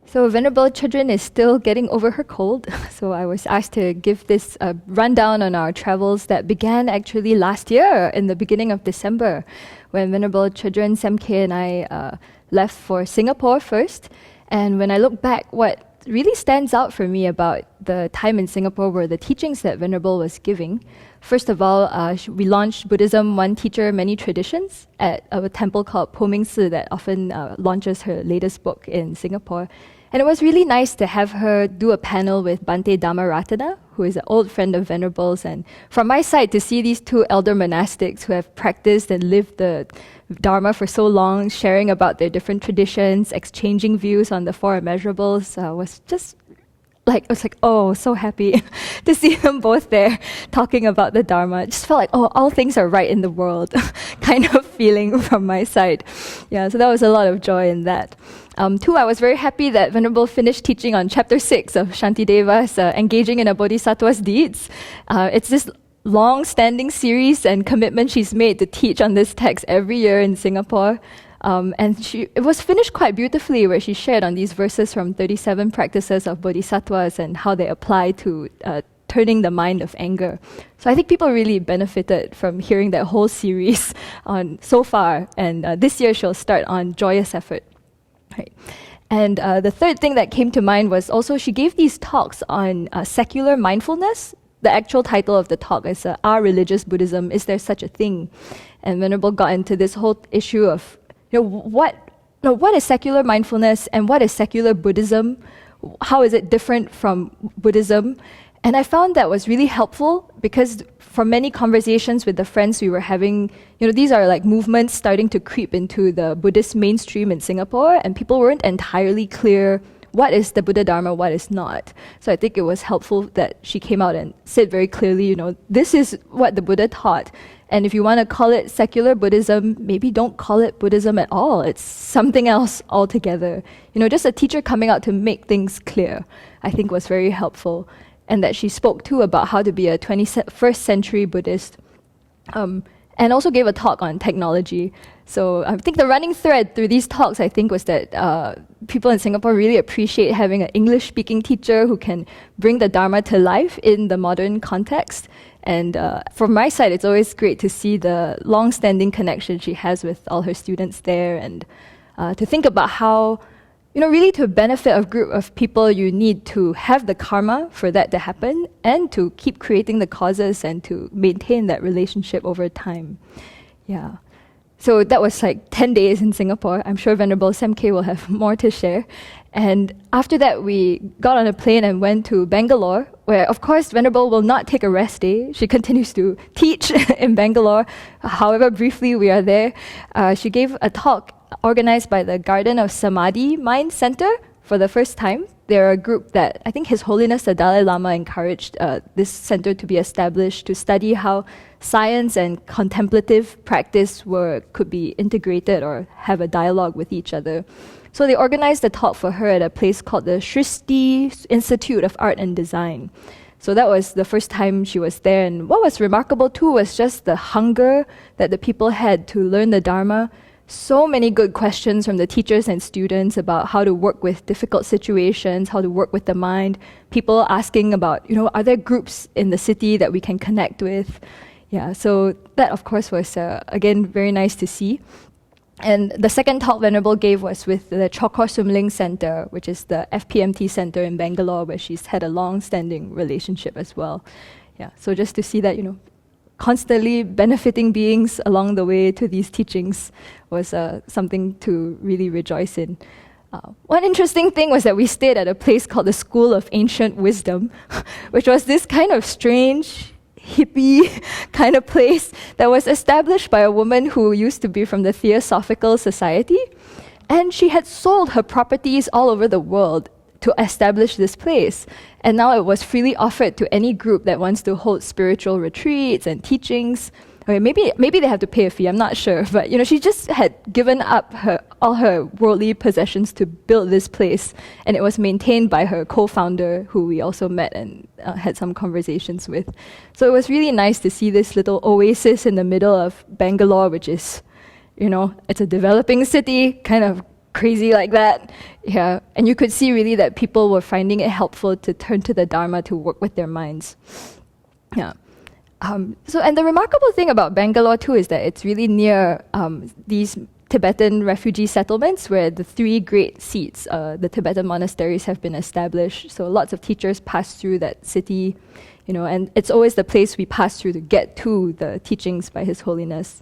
So Venerable Chudrin is still getting over her cold. So I was asked to give this rundown on our travels that began actually last year in the beginning of December, when Venerable Chudrin, Semke and I left for Singapore first. And when I look back, what really stands out for me about the time in Singapore were the teachings that Venerable was giving. First of all, we launched Buddhism One Teacher, Many Traditions at a temple called Po Ming Si that often launches her latest book in Singapore. And it was really nice to have her do a panel with Bhante Dhammaratana, who is an old friend of Venerable's. And from my side, to see these two elder monastics who have practiced and lived the Dharma for so long, sharing about their different traditions, exchanging views on the Four Immeasurables, was just oh, so happy to see them both there talking about the Dharma. It just felt like, oh, all things are right in the world kind of feeling from my side. Yeah, so that was a lot of joy in that. Two, I was very happy that Venerable finished teaching on chapter 6 of Shantideva's Engaging in a Bodhisattva's Deeds. It's this long-standing series and commitment she's made to teach on this text every year in Singapore. And it was finished quite beautifully, where she shared on these verses from 37 practices of bodhisattvas and how they apply to turning the mind of anger. So I think people really benefited from hearing that whole series on so far. And this year she'll start on joyous effort. Right. And the third thing that came to mind was also she gave these talks on secular mindfulness. The actual title of the talk is Our Religious Buddhism, Is There Such a Thing? And Venerable got into this whole issue of what is secular mindfulness and what is secular Buddhism? How is it different from Buddhism? And I found that was really helpful because from many conversations with the friends we were having, these are like movements starting to creep into the Buddhist mainstream in Singapore, and people weren't entirely clear what is the Buddha Dharma, what is not. So I think it was helpful that she came out and said very clearly, this is what the Buddha taught. And if you want to call it secular Buddhism, maybe don't call it Buddhism at all. It's something else altogether. Just a teacher coming out to make things clear, I think was very helpful. And that she spoke too about how to be a 21st century Buddhist. And also gave a talk on technology. So I think the running thread through these talks, I think, was that people in Singapore really appreciate having an English-speaking teacher who can bring the Dharma to life in the modern context. And from my side, it's always great to see the long-standing connection she has with all her students there, and to think about how, really to benefit a group of people, you need to have the karma for that to happen and to keep creating the causes and to maintain that relationship over time. Yeah. So that was like 10 days in Singapore. I'm sure Venerable Semke will have more to share. And after that, we got on a plane and went to Bangalore, where, of course, Venerable will not take a rest day. She continues to teach in Bangalore, however briefly we are there. She gave a talk organized by the Garden of Samadhi Mind Center for the first time. They're a group that I think His Holiness the Dalai Lama encouraged this center to be established to study how science and contemplative practice could be integrated or have a dialogue with each other. So they organized a talk for her at a place called the Sravasti Institute of Art and Design. So that was the first time she was there. And what was remarkable too was just the hunger that the people had to learn the Dharma. So many good questions from the teachers and students about how to work with difficult situations, how to work with the mind. People asking about, are there groups in the city that we can connect with? Yeah, so that, of course, was, again, very nice to see. And the second talk Venerable gave was with the Chokor Sumling Center, which is the FPMT center in Bangalore, where she's had a long-standing relationship as well. Yeah, so just to see that, constantly benefiting beings along the way to these teachings was something to really rejoice in. One interesting thing was that we stayed at a place called the School of Ancient Wisdom, which was this kind of strange, hippie kind of place that was established by a woman who used to be from the Theosophical Society. And she had sold her properties all over the world to establish this place. And now it was freely offered to any group that wants to hold spiritual retreats and teachings. Okay, maybe they have to pay a fee, I'm not sure. But she just had given up all her worldly possessions to build this place. And it was maintained by her co-founder, who we also met and had some conversations with. So it was really nice to see this little oasis in the middle of Bangalore, which is, it's a developing city, kind of crazy like that. Yeah, and you could see really that people were finding it helpful to turn to the Dharma to work with their minds. Yeah. And the remarkable thing about Bangalore too is that it's really near these Tibetan refugee settlements where the 3 great seats, the Tibetan monasteries, have been established. So lots of teachers pass through that city, and it's always the place we pass through to get to the teachings by His Holiness.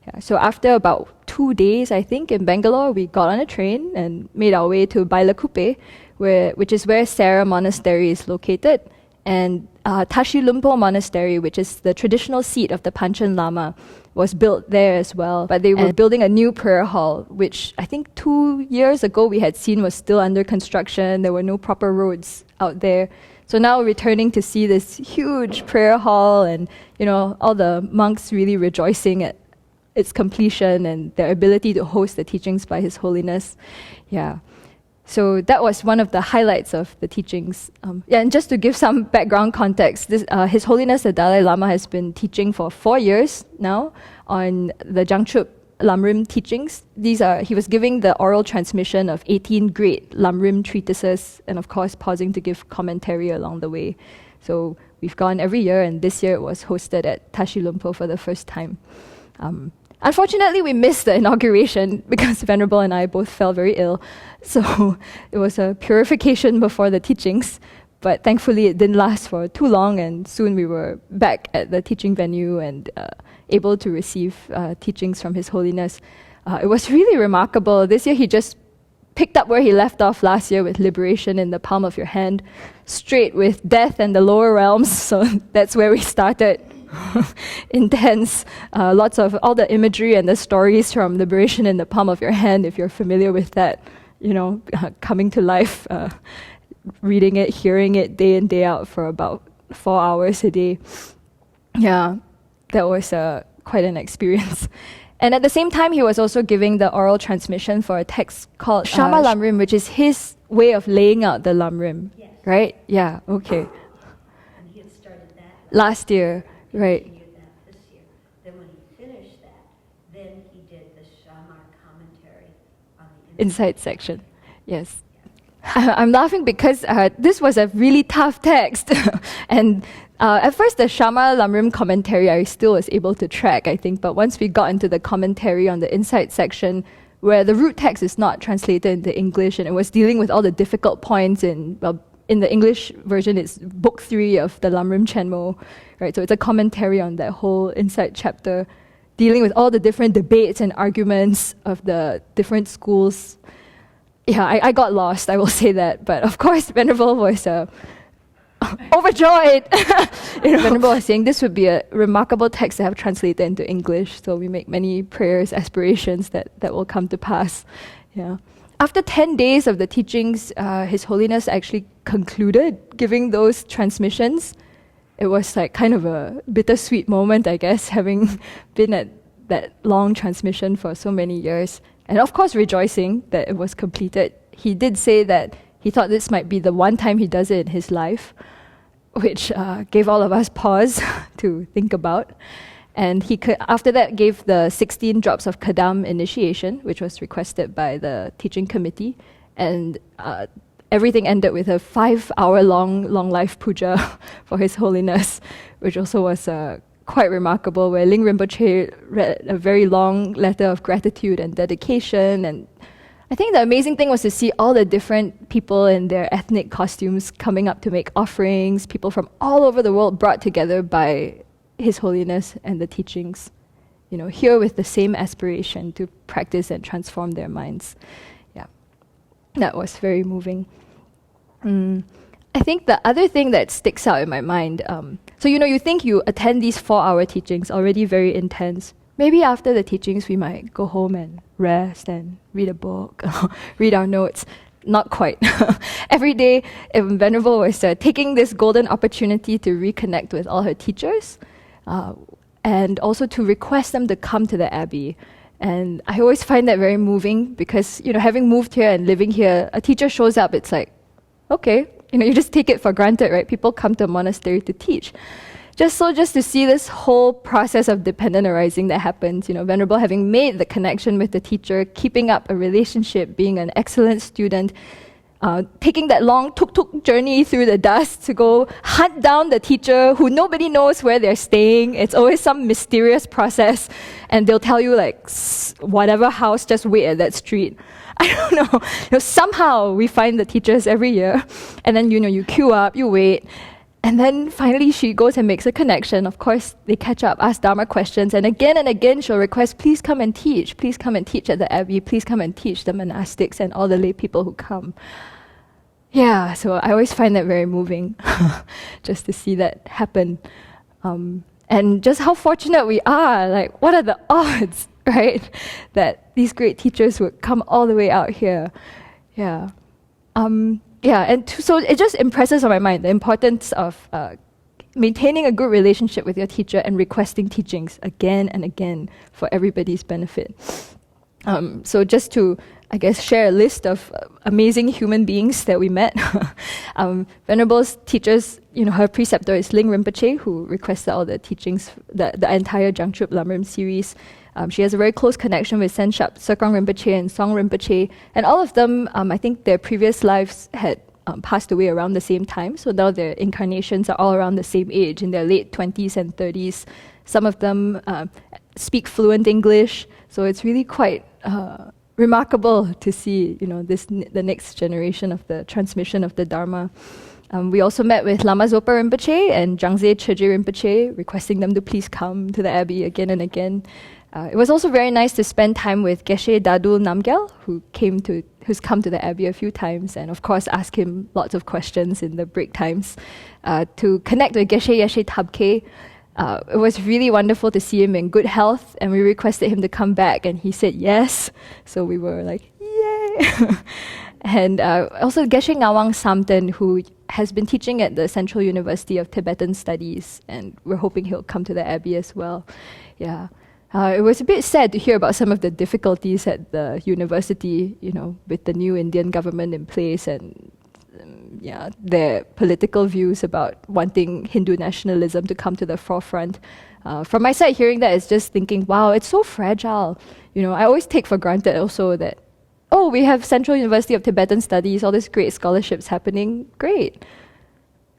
Yeah, so after about 2 days, I think, in Bangalore, we got on a train and made our way to Bailakuppe, which is where Sera Monastery is located, and Tashi Lumpo Monastery, which is the traditional seat of the Panchen Lama, was built there as well. But they were building a new prayer hall, which I think 2 years ago we had seen was still under construction. There were no proper roads out there. So now returning to see this huge prayer hall and, all the monks really rejoicing at its completion and their ability to host the teachings by His Holiness. Yeah. So that was one of the highlights of the teachings. And just to give some background context, His Holiness the Dalai Lama has been teaching for 4 years now on the Jangchup Lamrim teachings. He was giving the oral transmission of 18 great Lamrim treatises, and of course pausing to give commentary along the way. So we've gone every year, and this year it was hosted at Tashi Lumpo for the first time. Unfortunately, we missed the inauguration because Venerable and I both fell very ill. So it was a purification before the teachings. But thankfully, it didn't last for too long, and soon we were back at the teaching venue and able to receive teachings from His Holiness. It was really remarkable. This year, he just picked up where he left off last year with liberation in the palm of your hand, straight with death and the lower realms. So that's where we started. Intense. Lots of all the imagery and the stories from liberation in the palm of your hand, if you're familiar with that, coming to life, reading it, hearing it day in, day out for about 4 hours a day. Yeah, that was quite an experience. And at the same time, he was also giving the oral transmission for a text called Shama Lamrim, which is his way of laying out the Lamrim. Yes. Right? Yeah, okay. And he had started that last year. Right. Continued that this year. Then when he finished that, then he did the Shamar commentary on the Insight section. Yes. I'm laughing because this was a really tough text. And at first, the Shama Lamrim commentary I still was able to track, I think. But once we got into the commentary on the Insight section, where the root text is not translated into English, and it was dealing with all the difficult points in the English version, it's book 3 of the Lamrim Chenmo, right? So it's a commentary on that whole Insight chapter, dealing with all the different debates and arguments of the different schools. Yeah, I got lost, I will say that. But of course, Venerable was overjoyed. Venerable was saying this would be a remarkable text to have translated into English. So we make many prayers, aspirations that will come to pass. Yeah. After 10 days of the teachings, His Holiness actually concluded giving those transmissions. It was like kind of a bittersweet moment, I guess, having been at that long transmission for so many years. And of course, rejoicing that it was completed. He did say that he thought this might be the one time he does it in his life, which gave all of us pause to think about. And he after that gave the 16 drops of Kadam initiation, which was requested by the teaching committee. And everything ended with a 5-hour-long life puja for His Holiness, which also was quite remarkable, where Ling Rinpoche read a very long letter of gratitude and dedication. And I think the amazing thing was to see all the different people in their ethnic costumes coming up to make offerings, people from all over the world brought together by His Holiness and the teachings, here with the same aspiration to practice and transform their minds. Yeah, that was very moving. I think the other thing that sticks out in my mind, so you think you attend these 4-hour teachings, already very intense. Maybe after the teachings we might go home and rest and read a book, read our notes. Not quite. Every day, Venerable was taking this golden opportunity to reconnect with all her teachers, and also to request them to come to the Abbey. And I always find that very moving because, having moved here and living here, a teacher shows up, it's like, okay, you just take it for granted, right? People come to a monastery to teach. just to see this whole process of dependent arising that happens, Venerable having made the connection with the teacher, keeping up a relationship, being an excellent student, taking that long tuk-tuk journey through the dust to go hunt down the teacher who nobody knows where they're staying. It's always some mysterious process, and they'll tell you whatever house, just wait at that street. I don't know. Somehow we find the teachers every year, and then you queue up, you wait, and then finally she goes and makes a connection. Of course, they catch up, ask Dharma questions, and again she'll request, please come and teach. Please come and teach at the Abbey. Please come and teach the monastics and all the lay people who come. Yeah, so I always find that very moving, just to see that happen. And just how fortunate we are. What are the odds, right? That these great teachers would come all the way out here. Yeah. So it just impresses on my mind the importance of maintaining a good relationship with your teacher and requesting teachings again and again for everybody's benefit. So just to, I guess, share a list of amazing human beings that we met. Venerable's teachers, her preceptor is Ling Rinpoche, who requested all the teachings, the entire Jangchup Lamrim series. She has a very close connection with Senshap Serkong Rinpoche and Song Rinpoche, and all of them, I think their previous lives had passed away around the same time, so now their incarnations are all around the same age, in their late 20s and 30s. Some of them speak fluent English, so it's really quite remarkable to see, the next generation of the transmission of the Dharma. We also met with Lama Zopa Rinpoche and Jangze Cheje Rinpoche, requesting them to please come to the Abbey again and again. It was also very nice to spend time with Geshe Dadul Namgyal, who's come to the Abbey a few times, and of course ask him lots of questions in the break times. To connect with Geshe Yeshe Tabke, it was really wonderful to see him in good health, and we requested him to come back, and he said yes. So we were like, yay! And also Geshe Ngawang Samten, who has been teaching at the Central University of Tibetan Studies, and we're hoping he'll come to the Abbey as well. Yeah. It was a bit sad to hear about some of the difficulties at the university, with the new Indian government in place and their political views about wanting Hindu nationalism to come to the forefront. From my side, hearing that is just thinking, wow, it's so fragile. I always take for granted also that, we have Central University of Tibetan Studies, all these great scholarships happening. Great.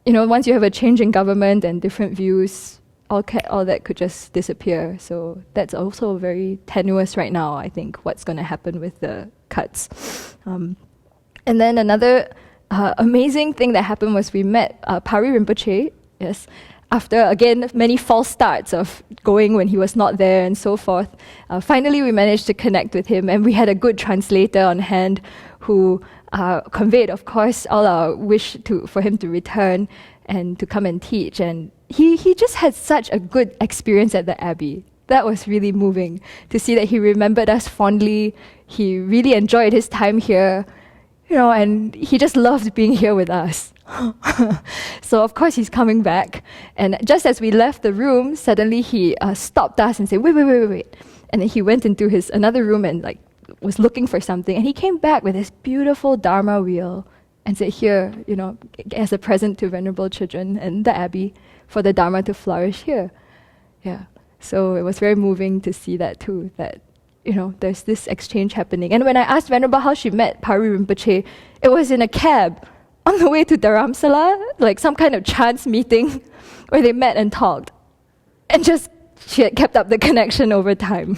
Once you have a change in government and different views, all that could just disappear. So that's also very tenuous right now, I think, what's going to happen with the cuts. And then another amazing thing that happened was we met Pari Rinpoche, yes, after, again, many false starts of going when he was not there and so forth. Finally, we managed to connect with him, and we had a good translator on hand who conveyed, of course, all our wish for him to return and to come and teach. And he just had such a good experience at the Abbey. That was really moving to see that he remembered us fondly. He really enjoyed his time here, and he just loved being here with us. So of course he's coming back. And just as we left the room, suddenly he stopped us and said, wait. And then he went into his another room and was looking for something. And he came back with this beautiful Dharma wheel and said, here, as a present to venerable children and the Abbey, for the Dharma to flourish here. Yeah. So it was very moving to see that too, that, there's this exchange happening. And when I asked Venerable how she met Pari Rinpoche, it was in a cab on the way to Dharamsala, some kind of chance meeting where they met and talked. And she had kept up the connection over time.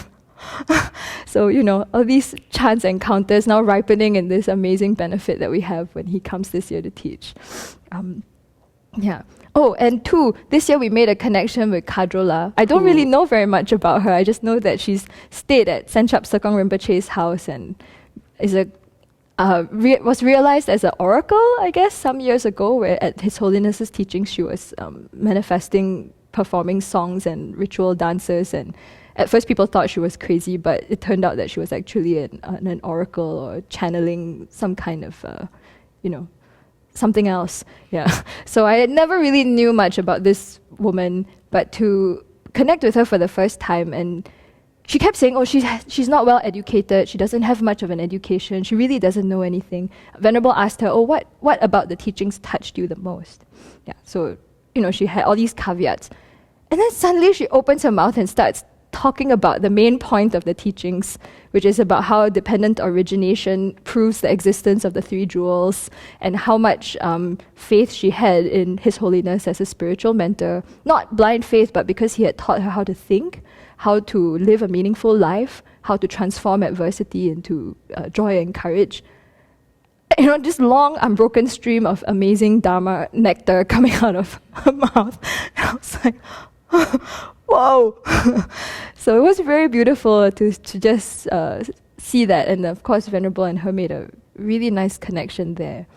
So, all these chance encounters now ripening in this amazing benefit that we have when he comes this year to teach. Oh, and two, this year we made a connection with Kadrola. I don't really know very much about her. I just know that she's stayed at Senchap Sekong Rinpoche's house and is was realized as an oracle, I guess, some years ago, where at His Holiness's teachings she was manifesting, performing songs and ritual dances. And at first people thought she was crazy, but it turned out that she was actually an oracle or channeling some kind of, something else. Yeah. So I never really knew much about this woman, but to connect with her for the first time, and she kept saying, she's not well educated, she doesn't have much of an education, she really doesn't know anything. Venerable asked her, what about the teachings touched you the most? Yeah. So she had all these caveats. And then suddenly she opens her mouth and starts talking about the main point of the teachings, which is about how dependent origination proves the existence of the three jewels, and how much faith she had in His Holiness as a spiritual mentor. Not blind faith, but because he had taught her how to think, how to live a meaningful life, how to transform adversity into joy and courage. This long, unbroken stream of amazing Dharma nectar coming out of her mouth. And I was like, whoa! So it was very beautiful to just see that, and of course Venerable and her made a really nice connection there.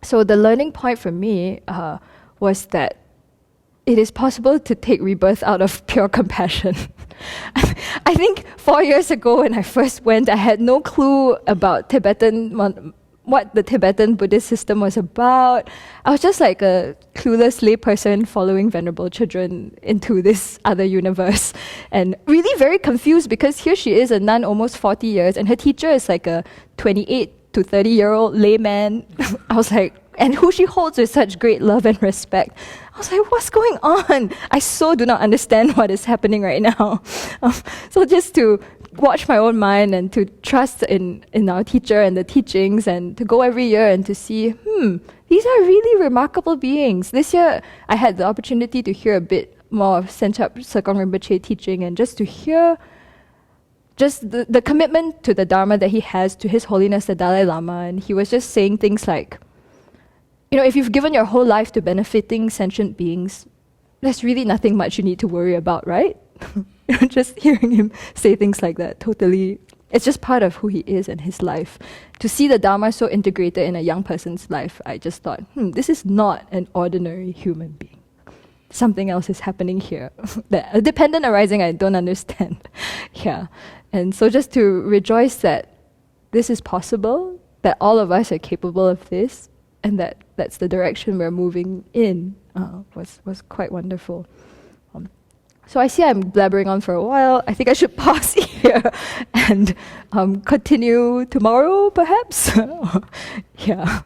So the learning point for me was that it is possible to take rebirth out of pure compassion. I think 4 years ago when I first went, I had no clue about what the Tibetan Buddhist system was about. I was just like a clueless layperson following Venerable Children into this other universe, and really very confused because here she is, a nun almost 40 years, and her teacher is like a 28 to 30-year-old layman. I was like, and who she holds with such great love and respect. I was like, what's going on? I so do not understand what is happening right now. So just to watch my own mind and to trust in our teacher and the teachings, and to go every year and to see, these are really remarkable beings. This year, I had the opportunity to hear a bit more of Senchap Sekong Rinpoche teaching, and just to hear just the commitment to the Dharma that he has to His Holiness the Dalai Lama. And he was just saying things like, if you've given your whole life to benefiting sentient beings, there's really nothing much you need to worry about, right? Just hearing him say things like that, totally, it's just part of who he is and his life. To see the Dharma so integrated in a young person's life, I just thought, this is not an ordinary human being. Something else is happening here. A dependent arising I don't understand. Yeah. And so just to rejoice that this is possible, that all of us are capable of this, and that's the direction we're moving in, was quite wonderful. So I see I'm blabbering on for a while. I think I should pause here and continue tomorrow, perhaps. Yeah.